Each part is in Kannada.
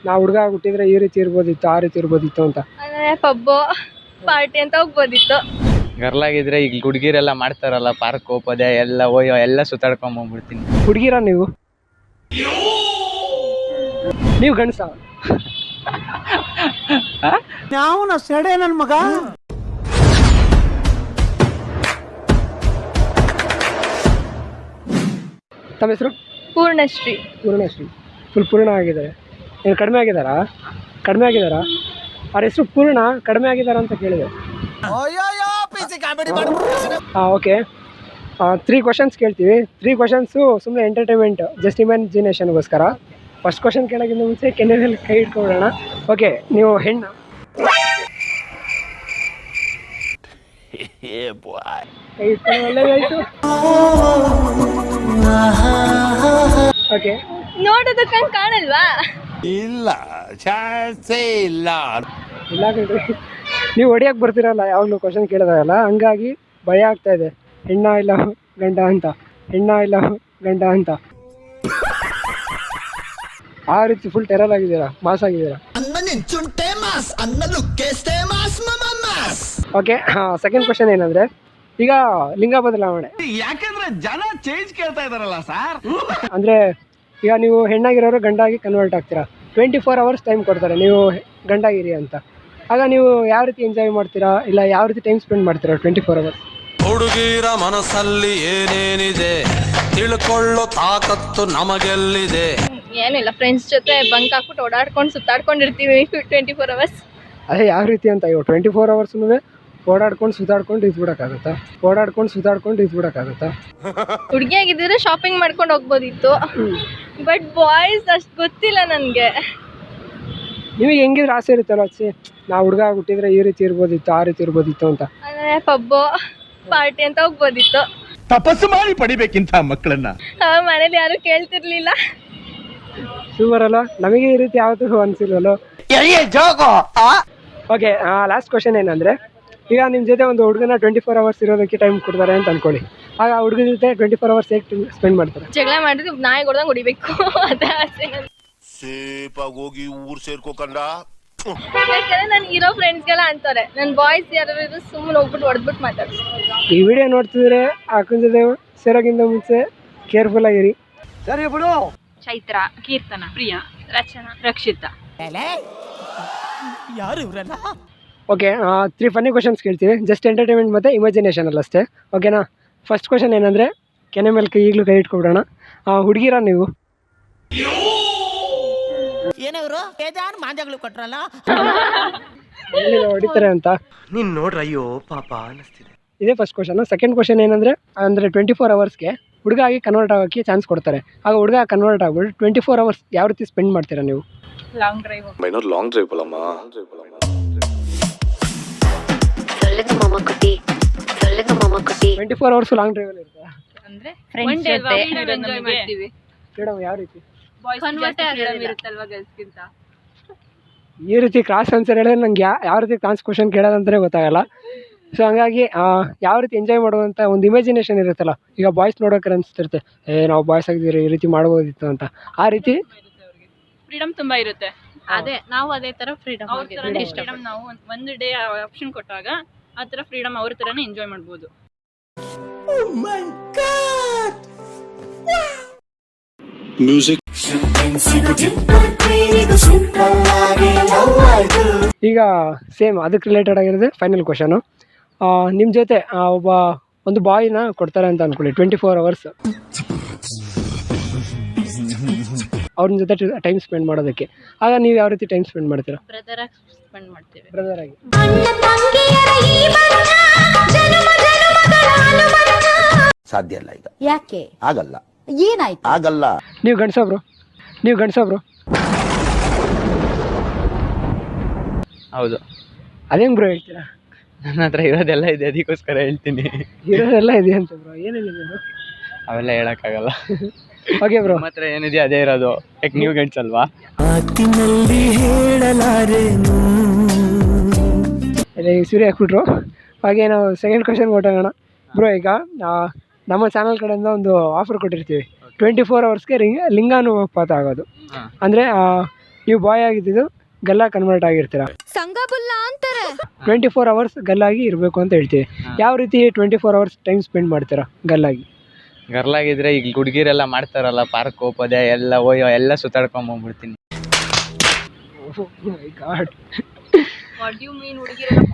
ನಾವು ಹುಡುಗ ಹುಟ್ಟಿದ್ರೆ ಈ ರೀತಿ ಇರ್ಬೋದಿತ್ತು, ಆ ರೀತಿ ಇರ್ಬೋದಿತ್ತು ಅಂತ. ಪಬ್ಬು ಪಾರ್ಟಿ ಅಂತ ಹೋಗ್ಬೋದಿತ್ತು. ಗರ್ಲಾಗಿದ್ರೆ ಈಗ ಹುಡುಗಿರೆಲ್ಲ ಮಾಡ್ತಾರಲ್ಲ, ಪಾರ್ಕ್ ಹೋಗೋದೆ ಎಲ್ಲ ಹೋಯೋ ಎಲ್ಲ ಸುತ್ತಾಡ್ಕೊಂಬಂದ್ಬಿಡ್ತೀನಿ. ಹುಡುಗಿರ ನೀವು ಗಂಡಸ? ಯಾವ ಸೆಡೆ ನನ್ನ ಮಗ. ತಮ್ಮ ಹೆಸರು? ಪೂರ್ಣಶ್ರೀ. ಫುಲ್ ಪೂರ್ಣ ಆಗಿದ್ದಾರೆ. ಏನು ಕಡಿಮೆ ಆಗಿದ್ದಾರಾ? ಅವ್ರ ಹೆಸರು ಪೂರ್ಣ, ಕಡಿಮೆ ಆಗಿದ್ದಾರೆ ಅಂತ ಕೇಳಿದೆ. ಓಕೆ, 3 ಕ್ವಶನ್ಸ್ ಕೇಳ್ತೀವಿ. 3 ಕ್ವಶನ್ಸು ಸುಮ್ಮನೆ ಎಂಟರ್ಟೈನ್ಮೆಂಟ್, ಜಸ್ಟ್ ಇಮ್ಯಾಜಿನೇಷನ್ಗೋಸ್ಕರ. ಫಸ್ಟ್ ಕ್ವಶನ್ ಕೇಳೋಕ್ಕಿಂತ ಮುಂಚೆ ಕೆನ್ನೆ ಮೇಲೆ ಕೈ ಇಟ್ಕೊಬಿಡೋಣ. ಓಕೆ, ನೀವು ಹೆಣ್ಣು? ಕೈ ಇಟ್ಕೊಂಡು ಒಳ್ಳೆದಾಯ್ತು. ಓಕೆ, ನೋಡೋದಕ್ಕೆ ಕಾಣಲ್ವಾ? ಇಲ್ಲ ಚಾನ್ಸೇ ಇಲ್ಲ. ಇಲ್ಲ ಕಣ್ರಿ, ನೀವು ಹೊಡಿಯೋಕೆ ಬರ್ತೀರಲ್ಲ ಯಾವಾಗಲೂ ಕ್ವಶನ್ ಕೇಳಿದಾಗಲ್ಲ, ಹಂಗಾಗಿ ಭಯ ಆಗ್ತಾ ಇದೆ. ಹೆಣ್ಣ ಇಲ್ಲ ಗಂಡ ಅಂತ ಆ ರೀತಿ ಫುಲ್ ಟೆರರ್ ಆಗಿದ್ದೀರಾ, ಮಾಸ್ ಆಗಿದ್ದೀರಾ. ಓಕೆ, ಸೆಕೆಂಡ್ ಕ್ವಶನ್ ಏನಂದ್ರೆ, ಈಗ ಲಿಂಗ ಬದಲಾವಣೆ, ಯಾಕಂದ್ರೆ ಜನ ಚೇಂಜ್ ಕೇಳ್ತಾ ಇದಾರಲ್ಲ ಸರ್. ಅಂದ್ರೆ ಈಗ ನೀವು ಹೆಣ್ಣಾಗಿರೋರು ಗಂಡಾಗಿ ಕನ್ವರ್ಟ್ ಆಗ್ತೀರಾ. 24 hours ಟೈಮ್ ಕೊಡ್ತಾರೆ ನೀವು ಗಂಡಾಗಿರಿ ಅಂತ. ಆಗ ನೀವು ಯಾವ ರೀತಿ ಎಂಜಾಯ್ ಮಾಡ್ತೀರಾ, ಇಲ್ಲ ಯಾವ ರೀತಿ ಟೈಮ್ ಸ್ಪೆಂಡ್ ಮಾಡ್ತೀರಾ 24 hours? ಹುಡುಗಿರ ಮನಸ್ಸಲ್ಲಿ ಏನೇನಿದೆ ತಿಳ್ಕೊಳ್ಳೋ ತಾಕತ್ತು ನಮಗೆಲ್ಲಿದೆ. ಏನಿಲ್ಲ, ಫ್ರೆಂಡ್ಸ್ ಜೊತೆ ಬಂಕ್ ಹಾಕ್ಬಿಟ್ಟು ಓಡಾಡ್ಕೊಂಡು ಸುತ್ತಾಡ್ಕೊಂಡಿರ್ತೀವಿ 24 hours. ಅದೇ ಯಾವ ರೀತಿ ಅಂತ, ಇವಾಗ 24 hours ಓಡಾಡ್ಕೊಂಡು ಸುತ್ತಾಡ್ಕೊಂಡು ಇದ್ಬಿಡಕ್ಕಾಗತ್ತಾ? ಹುಡುಗಿಯಾಗಿದ್ದರೆ ಶಾಪಿಂಗ್ ಮಾಡ್ಕೊಂಡು ಹೋಗ್ಬೋದಿತ್ತು, ಬಟ್ ಬಾಯ್ಸ್ ಅಷ್ಟು ಗೊತ್ತಿಲ್ಲ ನನಗೆ. ನಿಮಗೆ ಹೆಂಗಿದ್ರೆ ಆಸೆ ಇರುತ್ತಲ್ಲ, ನಾವು ಹುಡುಗ ಹುಟ್ಟಿದ್ರೆ ಈ ರೀತಿ ಇರ್ಬೋದಿತ್ತು, ಆ ರೀತಿ ಇರ್ಬೋದಿತ್ತು ಅಂತ. ಪಬ್ಬು ಪಾರ್ಟಿ ಅಂತ ಹೋಗ್ಬೋದಿತ್ತು. ತಪಸ್ಸು ಮಾಡಿ ಪಡಿಬೇಕಿಂತ ಮಕ್ಕಳನ್ನ ಮನೇಲಿ ಯಾರು ಕೇಳ್ತಿರ್ಲಿಲ್ಲ. ಸೂಪರ್ ಅಲ್ಲ, ನಮಗೆ ಈ ರೀತಿ ಯಾವತ್ತೂ ಅನ್ಸಿಲ್ವಲ್ಲ. ಓಕೆ, ಲಾಸ್ಟ್ ಕ್ವಶನ್ ಏನಂದ್ರೆ, ಈಗ ನಿಮ್ಮ ಜೊತೆ ಒಂದು ಹುಡುಗನ 24 hours ಇರೋದಕ್ಕೆ ಟೈಮ್ ಕೊಡ್ತಾರೆ ಅಂತ ಅನ್ಕೊಳ್ಳಿ. ಆಗ ಹುಡುಗ ಜೊತೆ 24 hours ಹೇಗೆ ಸ್ಪೆಂಡ್ ಮಾಡ್ತಾರೆ? ಜಗಳ ಮಾಡಿದ್ರೆ ನಾಯಿ ಹೊಡೆದಂಗೆ ಹೊಡಿಬೇಕು, ಅದೇ ಆಸೆ. ಸೇಫಾಗಿ ಹೋಗಿ ಊರು ಸೇರ್ಕೋಕಂಡ. ಯಾಕಂದ್ರೆ ನನ್ಗೆ ಇರೋ ಫ್ರೆಂಡ್ಸ್ಗೆಲ್ಲ ಅಂತಾರೆ, ನನ್ನ ಬಾಯ್ಸ್ ಯಾರು ಸುಮ್ಮನೆ ಹೋಗ್ಬಿಟ್ಟು ಹೊಡೆದ್ಬಿಟ್ಟು ಮಾತಾಡ್ತಾರೆ. ಈ ವಿಡಿಯೋ ನೋಡ್ತಿದ್ರೆ ಅಕ್ಕನ ಜೊತೆ ಸೇರೋಕ್ಕಿಂತ ಮುಂಚೆ ಕೇರ್ಫುಲ್ ಆಗಿರಿ. ಸರಿ ಬಿಡು. ಚೈತ್ರ, ಕೀರ್ತನ, ಪ್ರಿಯಾ, ರಚನಾ, ರಕ್ಷಿತಾ. ಯಾರು ಇವರಲ್ಲ? ಓಕೆ, 3 ಫನ್ನಿ ಕ್ವಶನ್ಸ್ ಕೇಳ್ತೀವಿ, ಜಸ್ಟ್ ಎಂಟರ್ಟೈನ್ಮೆಂಟ್ ಮತ್ತು ಇಮ್ಯಾಜಿನೇಷನ್ ಅಲ್ಲ ಅಷ್ಟೇ. ಓಕೆನಾ? ಫಸ್ಟ್ ಕ್ವಶನ್ ಏನಂದರೆ, ಕೆನೆ ಮೇಲೆ ಈಗಲೂ ಕೈ ಇಟ್ಕೊಬಿಡೋಣ. ಹುಡುಗಿರ ನೀವು? ಏನವರು ಬೇಜಾನ್ ಮಾಂಜಗಳು ಕೊಟ್ರಲ್ಲ, ಹೊಡಿತಾರೆ ಅಂತ ನೀನ್ ನೋಡ್ರ, ಅಯ್ಯೋ ಪಾಪ ಅನಿಸ್ತಿದೆ. ಇದೇ ಫಸ್ಟ್ ಕ್ವಶನ್. ಸೆಕೆಂಡ್ ಕ್ವಶನ್ ಏನಂದರೆ, 24 hours ಹುಡುಗ ಆಗಿ ಕನ್ವರ್ಟ್ ಆಗೋಕ್ಕೆ ಚಾನ್ಸ್ ಕೊಡ್ತಾರೆ. ಆಗ ಹುಡುಗ ಕನ್ವರ್ಟ್ ಆಗ್ಬಿಟ್ಟು 24 hours ಯಾವ ರೀತಿ ಸ್ಪೆಂಡ್ ಮಾಡ್ತೀರಾ ನೀವು? Long drive. ಲಾಂಗ್ ಡ್ರೈವ್ ಅಲ್ಲಮ್ಮ. 24 hours ಲಾಂಗ್ ಡ್ರೈವ್ ಅಲ್ಲಿ ಇರ್ತಾರೆ ಅಂದ್ರೆ ಫ್ರೆಂಡ್ಸ್ ಜೊತೆ ಎಂಜಾಯ್ ಮಾಡ್ತೀವಿ. ಫ್ರೀಡಮ್ ಯಾವ ರೀತಿ? ಕನ್ವರ್ಟ್ ಆಗಿರುತ್ತಲ್ವಾ ಗರ್ಲ್ಸ್ಗಿಂತ. ಈ ರೀತಿ ಕ್ರಾಸ್ ಆನ್ಸರ್ ಹೇಳಿದ್ರೆ ನಂಗೆ ಯಾವ ರೀತಿ ಕ್ರಾಸ್ ಕ್ವಶನ್ ಕೇಳೋದಂತಲೇ ಗೊತ್ತಾಗಲ್ಲ. ಸೊ ಹಂಗಾಗಿ ಯಾವ ರೀತಿ ಎಂಜಾಯ್ ಮಾಡುವಂಥ ಒಂದು ಇಮ್ಯಾಜಿನೇಷನ್ ಇರುತ್ತಲ್ಲ, ಈಗ ಬಾಯ್ಸ್ ನೋಡೋಕೆ ಅನಿಸ್ತಿರುತ್ತೆ, ನಾವು ಬಾಯ್ಸ್ ಆಗಿದ್ದೀರಿ ಈ ರೀತಿ ಮಾಡ್ಬೋದಿತ್ತು ಅಂತ. ಆ ರೀತಿ ಫ್ರೀಡಮ್ ತುಂಬಾ ಇರುತ್ತೆ. ಅದೇ ನಾವು ಅದೇ ತರ ಫ್ರೀಡಮ್ ನಾವು ಒಂದು ಡೇ ಆಪ್ಷನ್ ಕೊಟ್ಟಾಗ ಆ ತರ ಫ್ರೀಡಮ್ ಅವ್ರ ತರನೇ ಎಂಜಾಯ್ ಮಾಡ್ಬೋದು. ಈಗ ಸೇಮ್ ಅದಕ್ಕೆ ರಿಲೇಟೆಡ್ ಆಗಿರೋದು ಫೈನಲ್ ಕ್ವಶನು. ನಿಮ್ಮ ಜೊತೆ ಒಂದು ಬಾಯ್ನ ಕೊಡ್ತಾರೆ ಅಂತ ಅನ್ಕೊಳ್ಳಿ 24 hours ಅವ್ರ ಜೊತೆ ಟೈಮ್ ಸ್ಪೆಂಡ್ ಮಾಡೋದಕ್ಕೆ. ಆಗ ನೀವು ಯಾವ ರೀತಿ ಟೈಮ್ ಸ್ಪೆಂಡ್ ಮಾಡ್ತೀರಾ? ಬ್ರದರ್ ಆಗಿ ಸ್ಪೆಂಡ್ ಮಾಡ್ತೀವಿ. ಬ್ರದರ್ ಆಗಿ. ಸಾಧ್ಯ ಇಲ್ಲ ಈಗ. ಯಾಕೆ ಆಗಲ್ಲ. ಏನಾಯ್ತು? ಆಗಲ್ಲ. ನೀವು ಗಂಡಸೊಬ್ರು? ಹೌದು. ಅದೇಂಗ್ ಬ್ರೋ ಹೇಳ್ತೀರಾ? ನನ್ನ ಹತ್ರ ಇರೋದೆಲ್ಲ ಇದೆ, ಅದಕ್ಕೋಸ್ಕರ ಹೇಳ್ತೀನಿ. ಇರೋದೆಲ್ಲ ಇದೆ ಅಂತ ಬ್ರೋ? ಏನೇನಿದೆ ಬ್ರೋ? ಅವೆಲ್ಲ ಹೇಳಕ್ಕಾಗಲ್ಲ. ಓಕೆ ಬ್ರೋ, ನಮ್ಮ ಹತ್ರ ಏನಿದೆ ಅದೇ ಇರೋದು. ಯಾಕೆ ನೀವು ಗಂಡ್ಸಲ್ವಾ? ಸೀರೆ ಹಾಕ್ಬಿಟ್ರು. ಹಾಗೆ ನಾವು ಸೆಕೆಂಡ್ ಕ್ವಶನ್ ಕೊಟ್ಟೋಣ ಬ್ರೋ. ಈಗ ನಮ್ಮ ಚಾನಲ್ ಕಡೆಯಿಂದ ಒಂದು ಆಫರ್ ಕೊಟ್ಟಿರ್ತೀವಿ, 24 hours ಲಿಂಗಾನುಪಾತ ಆಗೋದು. ಅಂದರೆ ನೀವು ಬಾಯ್ ಆಗಿದ್ದು ಗಲ್ಲ ಕನ್ವರ್ಟ್ ಆಗಿರ್ತೀರಾ. ಸಂಗಬುಲ್ಲ ಅಂತಾರೆ. 24 hours ಗಲ್ಲಾಗಿ ಇರಬೇಕು ಅಂತ ಹೇಳ್ತೀವಿ. ಯಾವ ರೀತಿ 24 hours ಟೈಮ್ ಸ್ಪೆಂಡ್ ಮಾಡ್ತೀರಾ ಗಲ್ಲಾಗಿ? ಗರ್ಲಾಗಿದ್ರೆ ಈಗ ಹುಡುಗಿರೆಲ್ಲ ಮಾಡ್ತಾರಲ್ಲ ಪಾರ್ಕ್ ಹೋಗೋದೆ ಎಲ್ಲ ಎಲ್ಲ ಸುತ್ತಾಡ್ಕೊಂಬಂದ್ಬಿಡ್ತೀನಿ. ಗಾಡ್, ವಾಟ್ ಯು ಮೀನ್ ಹುಡುಗಿರೆಲ್ಲ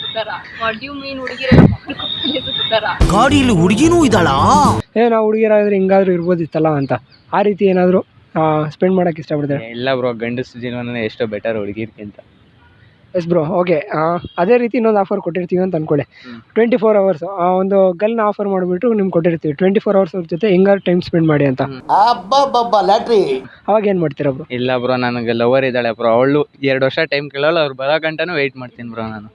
ಸುತ್ತಾರ? ವಾಟ್ ಯು ಮೀನ್ ಹುಡುಗಿರೆಲ್ಲ ಸುತ್ತಾರ? ಗಾಡಿಯಲ್ಲಿ ಹುಡುಗಿನೂ ಇದ್ದಾಳ? ನಾವು ಹುಡುಗಿರಾದ್ರೆ ಹಿಂಗಾದ್ರೂ ಇರ್ಬೋದಿತ್ತಲ್ಲ ಅಂತ ಆ ರೀತಿ ಏನಾದರೂ ಸ್ಪೆಂಡ್ ಮಾಡೋಕ್ಕೆ ಇಷ್ಟಪಡ್ತಾರೆ? ಇಲ್ಲ ಬ್ರೋ, ಗಂಡಸ ಜೀವನನೇ ಎಷ್ಟೋ ಬೆಟರ್ ಹುಡುಗಿರ್ಕಿಂತ. Yes bro, okay. ಅದೇ ರೀತಿ ಇನ್ನೊಂದು ಆಫರ್ ಕೊಟ್ಟಿರ್ತೀವಿ ಅಂತ ಅಂದ್ಕೊಳ್ಳಿ. 24 hours ಒಂದು ಗಲ್ನ ಆಫರ್ ಮಾಡಿಬಿಟ್ಟು ನಿಮ್ಗೆ ಕೊಟ್ಟಿರ್ತೀವಿ. 24 hours ಅವ್ರ ಜೊತೆ ಹೆಂಗಾರು ಟೈಮ್ ಸ್ಪೆಂಡ್ ಮಾಡಿ ಅಂತ. ಅವಾಗ ಏನು ಮಾಡ್ತೀರಾ ಬ್ರೋ? ಇಲ್ಲ ಬ್ರೋ, ನನಗೆ ಲವರ್ ಇದ್ದಾಳೆ ಬ್ರೋ. ಅವಳು 2 ವರ್ಷ ಟೈಮ್ ಕೇಳೋಳು, ಅವ್ರು ಬರೋ ಗಂಟನೂ ವೆಯ್ಟ್ ಮಾಡ್ತೀನಿ ಬ್ರೋ ನಾನು.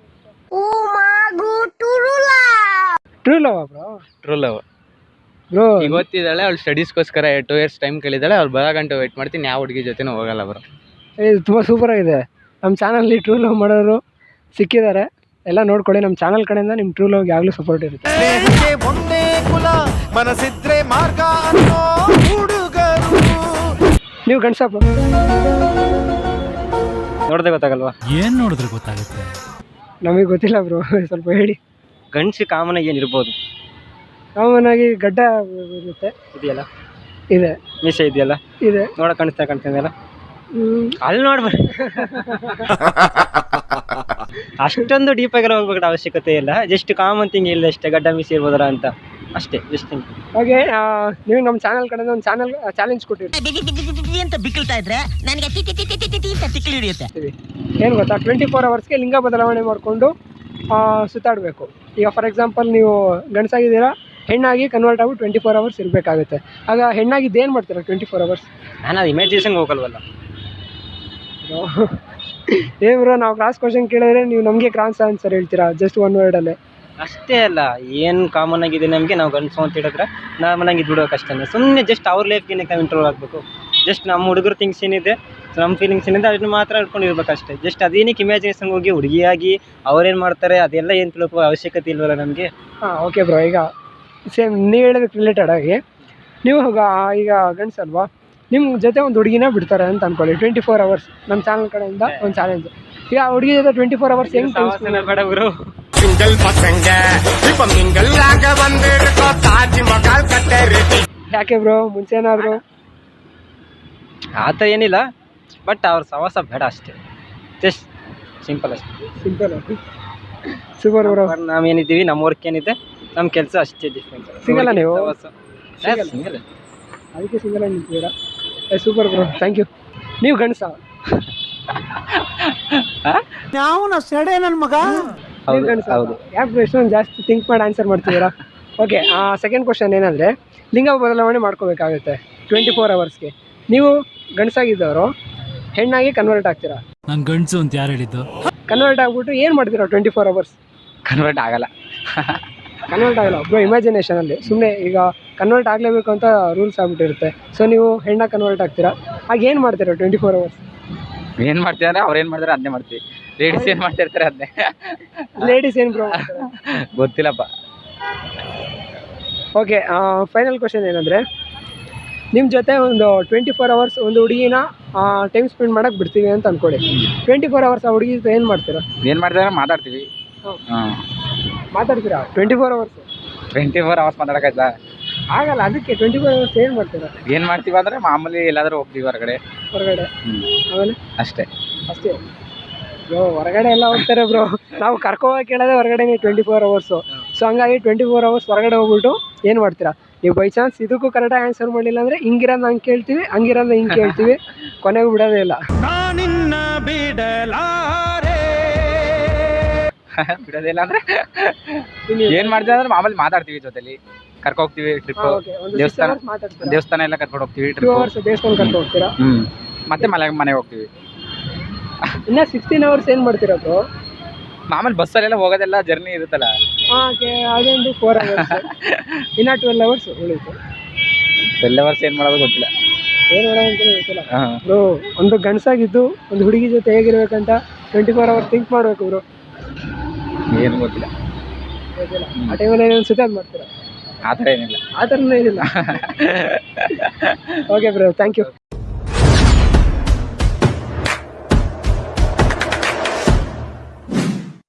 True love bro? True love bro ಈಗ ಓದ್ತಿದ್ದಾಳೆ, ಅವಳು ಸ್ಟಡೀಸ್ಗೋಸ್ಕರ 2 years ಟೈಮ್ ಕೇಳಿದ್ದಾಳೆ. ಅವ್ರು ಬರೋ ಗಂಟೆ ವೆಯ್ಟ್ ಮಾಡ್ತೀನಿ, ಯಾವ ಹುಡುಗಿ ಜೊತೆನೂ ಹೋಗಲ್ಲ ಬ್ರೋ. ಇದು ತುಂಬ ಸೂಪರಾಗಿದೆ. ನಮ್ಮ ಚಾನಲ್ಲಿ ಟ್ರೂ ಲವ್ ಮಾಡೋರು ಸಿಕ್ಕಿದ್ದಾರೆ, ಎಲ್ಲ ನೋಡ್ಕೊಳ್ಳಿ. ನಮ್ಮ ಚಾನಲ್ ಕಡೆಯಿಂದ ನಿಮ್ಮ ಟ್ರೂ ಲವ್ಗೆ ಯಾವಾಗಲೂ ಸಪೋರ್ಟ್ ಇರುತ್ತೆ. ಒಂದೇ ಕುಲ ಮನಸ್ಸಿದ್ರೆ ಮಾರ್ಗ ಅನ್ನೋ ಹುಡುಗರು. ನೀವು ಗಂಡಸಪ್ಪ ನೋಡಿದ್ರೆ ಗೊತ್ತಾಗಲ್ವಾ? ಏನ್ ನೋಡಿದ್ರೆ ಗೊತ್ತಾಗುತ್ತೆ? ನಮಗೆ ಗೊತ್ತಿಲ್ಲ ಬ್ರೋ, ಸ್ವಲ್ಪ ಹೇಳಿ. ಗಂಡಸಿ ಕಾಮನ್ ಆಗಿ ಏನಿರ್ಬೋದು? ಕಾಮನ್ ಆಗಿ ಗಡ್ಡ ಇರುತ್ತೆ. ಇದೆಯಲ್ಲ, ಇದೆ. ಮೀಸೆ ಇದೆಯಲ್ಲ, ಇದೆ. ನೋಡಕ್ ಕಾಣಿಸ್ತಾನಲ್ಲ, ಅಲ್ಲಿ ನೋಡ್ಬೇಡ. ಅಷ್ಟೊಂದು ಡೀಪ್ ಆಗಿ ಹೋಗ್ಬೇಕಂತ ಅವಶ್ಯಕತೆ ಇಲ್ಲ. ಜಸ್ಟ್ ಕಾಮನ್ ಥಿಂಗ್ ಇಲ್ಲ ಅಷ್ಟೇ, ಗಡ್ಡ ಮೀಸೆ ಇರ್ಬೋದಲ್ಲ ಅಂತ ಅಷ್ಟೇ. ಜಸ್ಟ್ ಹಾಗೆ ನೀವು ನಮ್ಮ ಚಾನಲ್ ಕಡೆಯಿಂದ ಒಂದು ಚಾಲೆಂಜ್ ಕೊಟ್ಟಿರ್ತೀವಿ ಅಂತ ಬಿಕ್ಕಳ್ತಾ ಇದ್ರೆ ನನಗೆ ತಿಕ್ಕಿ ಹಿಡಿಯುತ್ತೆ. ಏನು ಗೊತ್ತಾ, 24 hours ಲಿಂಗ ಬದಲಾವಣೆ ಮಾಡಿಕೊಂಡು ಸುತ್ತಾಡಬೇಕು. ಈಗ ಫಾರ್ ಎಕ್ಸಾಂಪಲ್ ನೀವು ಗಂಡಸಾಗಿದ್ದೀರಾ, ಹೆಣ್ಣಾಗಿ ಕನ್ವರ್ಟ್ ಆಗಿ 24 hours ಇರಬೇಕಾಗುತ್ತೆ. ಆಗ ಹೆಣ್ಣಾಗಿದ್ದು ಏನು ಮಾಡ್ತೀರಾ 24 hours? ನಾನು ಅದು ಇಮ್ಯಾಜಿನೇಷನ್ಗೆ ಹೋಗಲ್ವಲ್ಲ. ಏನು ಬ್ರೋ, ನಾವು ಕ್ರಾಸ್ ಕ್ವಶನ್ ಕೇಳಿದ್ರೆ ನೀವು ನಮಗೆ ಕ್ರಾಸ್ ಆನ್ಸರ್ ಹೇಳ್ತೀರಾ ಜಸ್ಟ್ 1 wordಲ್ಲೇ. ಅಷ್ಟೇ ಅಲ್ಲ, ಏನು ಕಾಮನ್ ಆಗಿದೆ ನಮಗೆ, ನಾವು ಗಂಡಸು ಅಂತ ಹೇಳಿದ್ರೆ ನಾರ್ಮಲ್ ಆಗಿ ಬಿಡೋಕೆ ಅಷ್ಟೇ. ಸುಮ್ಮನೆ ಜಸ್ಟ್ ಅವ್ರ ಲೈಫ್ಗೆ ನಾವು ಇಂಟ್ರೋಲ್ ಆಗಬೇಕು. ಜಸ್ಟ್ ನಮ್ಮ ಹುಡುಗರ ಥಿಂಗ್ಸ್ ಏನಿದೆ, ನಮ್ಮ ಫೀಲಿಂಗ್ಸ್ ಏನಿದೆ ಅದನ್ನ ಮಾತ್ರ ಹಿಡ್ಕೊಂಡು ಇರ್ಬೇಕಷ್ಟೇ. ಜಸ್ಟ್ ಅದೇನಕ್ಕೆ ಇಮ್ಯಾಜಿನೇಷನ್ಗೆ ಹೋಗಿ ಹುಡುಗಿಯಾಗಿ ಅವ್ರೇನು ಮಾಡ್ತಾರೆ ಅದೆಲ್ಲ ಏನು ತಿಳ್ಕೋ ಅವಶ್ಯಕತೆ ಇಲ್ವಲ್ಲ ನಮಗೆ. ಓಕೆ ಬ್ರೋ, ಈಗ ಸೇಮ್ ನೀವು ಹೇಳೋದಕ್ಕೆ ರಿಲೇಟೆಡ್ ಆಗಿ ನೀವು ಈಗ ಗಂಡಸಲ್ವಾ, ನಿಮ್ಮ ಜೊತೆ ಒಂದು ಹುಡುಗಿನ ಬಿಡ್ತಾರೆ ಅಂತ ಅಂದ್ಕೊಳ್ಳಿ 24 hours. ನಮ್ಮ ಚಾನಲ್ ಕಡೆಯಿಂದ ಒಂದು ಚಾಲೆಂಜ್. ಈಗ ಆ ಹುಡುಗಿ ಜೊತೆ 24 hours ಹೆಂಗೆ ಬೇಡ ಗುರು. ಯಾಕೆ ಬ್ರೋ, ಮುಂಚೆ ಏನಾದರೂ ಆ ಥರ ಏನಿಲ್ಲ, ಬಟ್ ಅವ್ರ ಸವಾಸ ಬೇಡ ಅಷ್ಟೇ. ಜಸ್ಟ್ ಸಿಂಪಲ್ ಅಷ್ಟೇ. Simple super bro. ನಾವೇನಿದ್ದೀವಿ, ನಮ್ಮ ವರ್ಕ್ ಏನಿದೆ, ನಮ್ಮ ಕೆಲಸ ಅಷ್ಟೇ ಡಿಫ್ರೆನ್ಸ್. ಸಿಂಗಲ್ಲ ನೀವು? ಸಿಂಗಲ್. ಅದಕ್ಕೆ ಸಿಂಗಲ್ ಆಗಿ ನಿಂತಿದ್ದೀರಾ. Super bro, thank you. ನೀವು ಗಂಡಸ? ನಾವು ಸೆಡೆ ನನ್ನ ಮಗ. ಹೌದು. ಯಾಕೆ ಬ್ರೋ ಇಷ್ಟೊಂದು ಜಾಸ್ತಿ ಥಿಂಕ್ ಮಾಡಿ ಆನ್ಸರ್ ಮಾಡ್ತಿದ್ದೀರಾ? ಓಕೆ, ಸೆಕೆಂಡ್ ಕ್ವಶನ್ ಏನಂದರೆ, ಲಿಂಗ ಬದಲಾವಣೆ ಮಾಡ್ಕೋಬೇಕಾಗುತ್ತೆ 24 hours. ನೀವು ಗಂಡಸಾಗಿದ್ದವರು ಹೆಣ್ಣಾಗಿ ಕನ್ವರ್ಟ್ ಆಗ್ತೀರಾ? ನಾನು ಗಂಡಸು ಅಂತ ಯಾರು ಹೇಳಿದ್ದು? ಕನ್ವರ್ಟ್ ಆಗ್ಬಿಟ್ಟು ಏನು ಮಾಡ್ತೀರಾ 24 hours? ಕನ್ವರ್ಟ್ ಆಗಲ್ಲ. ಕನ್ವರ್ಟ್ ಆಗಲ್ಲ ಬ್ರೋ, ಇಮ್ಯಾಜಿನೇಷನಲ್ಲಿ. ಸುಮ್ಮನೆ ಈಗ ಕನ್ವರ್ಟ್ ಆಗಲೇಬೇಕು ಅಂತ ರೂಲ್ಸ್ ಆಗ್ಬಿಟ್ಟಿರುತ್ತೆ. ಸೊ ನೀವು ಹೆಣ್ಣಾಗಿ ಕನ್ವರ್ಟ್ ಆಗ್ತೀರಾ, ಆಗ ಏನು ಮಾಡ್ತೀರಾ 24 hours? ಏನು ಮಾಡ್ತೀವಿ ಅಂದ್ರೆ ಅವ್ರು ಏನು ಮಾಡ್ತಾರೆ ಅದನ್ನೇ ಮಾಡ್ತೀವಿ. ಲೇಡೀಸ್ ಏನು ಮಾಡ್ತಿರ್ತಾರೆ ಅದನ್ನೇ. ಲೇಡೀಸ್ ಏನು ಬ್ರೋ? ಗೊತ್ತಿಲ್ಲಪ್ಪ. ಓಕೆ, ಫೈನಲ್ ಕ್ವಶನ್ ಏನಂದರೆ, ನಿಮ್ಮ ಜೊತೆ ಒಂದು 24 hours ಒಂದು ಹುಡುಗಿನ ಟೈಮ್ ಸ್ಪೆಂಡ್ ಮಾಡೋಕ್ಕೆ ಬಿಡ್ತೀವಿ ಅಂತ ಅಂದ್ಕೊಳ್ಳಿ. 24 hours ಆ ಹುಡುಗಿ ಜೊತೆ ಏನು ಮಾಡ್ತೀರಾ? ಏನು ಮಾಡ್ತಾರೆ ಮಾತಾಡ್ತೀವಿ. ಮಾತಾಡ್ತೀರಾ 24 hours? 24 hours ಮಾತಾಡೋಕ್ಕಾಯ್ತಾ? ಆಗಲ್ಲ, ಅದಕ್ಕೆ 24 hours ಏನು ಮಾಡ್ತೀರಾ? ಏನು ಮಾಡ್ತೀವಿ ಅಂದರೆ ಮಾಮೂಲಿ ಎಲ್ಲಾದರೂ ಹೋಗ್ತೀವಿ ಹೊರಗಡೆ. ಆಮೇಲೆ ಅಷ್ಟೇ. ಬ್ರೋ ಹೊರಗಡೆ ಎಲ್ಲ ಹೋಗ್ತಾರೆ ಬ್ರೋ, ನಾವು ಕರ್ಕೋಗಿ ಕೇಳೋದೇ ಹೊರಗಡೆನೇ 24 hours. ಸೊ ಹಂಗಾಗಿ 24 hours ಹೊರಗಡೆ ಹೋಗ್ಬಿಟ್ಟು ಏನು ಮಾಡ್ತೀರಾ? ನೀವು ಬೈ ಚಾನ್ಸ್ ಇದಕ್ಕೂ ಕರೆಕ್ಟಾಗಿ ಆನ್ಸರ್ ಮಾಡಲಿಲ್ಲ ಅಂದರೆ ಹಿಂಗಿರೋದು ಹಂಗೆ ಕೇಳ್ತೀವಿ, ಹಂಗಿರೋದು ಹಿಂಗೆ ಕೇಳ್ತೀವಿ, ಕೊನೆಗೂ ಬಿಡೋದೇ ಇಲ್ಲ. ಬಿಡೋದಿಲ್ಲ ಅಂದರೆ ಏನು ಮಾಡ್ತೀವಿ ಅಂದ್ರೆ ಮಾಮೂಲಿ ಮಾತಾಡ್ತೀವಿ, ಜೊತೆಲಿ ಕರ್ಕೊ ಹೋಗ್ತೀವಿ ಟ್ರಿಪ್, ದೇವಸ್ಥಾನ ಎಲ್ಲ ಕರ್ಕೊಂಡು ಹೋಗ್ತೀವಿ. 2 hours ದೇವಸ್ಥಾನ ಕರ್ಕೊಂಡು ಹೋಗ್ತೀರಾ? ಮತ್ತೆ ಮನೆಗೆ ಹೋಗ್ತೀವಿ. ಇನ್ನು 16 hours ಏನು ಮಾಡ್ತೀರಾ ಬ್ರೋ? ಮಾಮೂಲಿ ಬಸ್ಸಲ್ಲೆಲ್ಲ ಹೋಗೋದೆಲ್ಲ ಜರ್ನಿ ಇರುತ್ತಲ್ಲ. ಅದೊಂದು 4 hours. ಇನ್ನು 12 hours ಉಳಿತು. 12 hours ಏನು ಮಾಡೋದು ಗೊತ್ತಿಲ್ಲ, ಏನು ಮಾಡೋದು ಅಂತಲೇ ಗೊತ್ತಿಲ್ಲ ಬ್ರೋ. ಒಂದು ಗಂಡಸಾಗಿದ್ದು ಒಂದು ಹುಡುಗಿ ಜೊತೆ ಹೇಗಿರ್ಬೇಕಂತ 24 hours ಥಿಂಕ್ ಮಾಡಬೇಕು ಬ್ರೋ. ಏನು ಗೊತ್ತಿಲ್ಲ. ಆ ಟೈಮಲ್ಲಿ ಏನು ಅನ್ಸುತ್ತೆ ಅದು ಮಾಡ್ತೀರಾ? ಆ ಥರ ಏನಿಲ್ಲ. ಆ ಥರನೇ ಏನಿಲ್ಲ. Okay bro, thank you.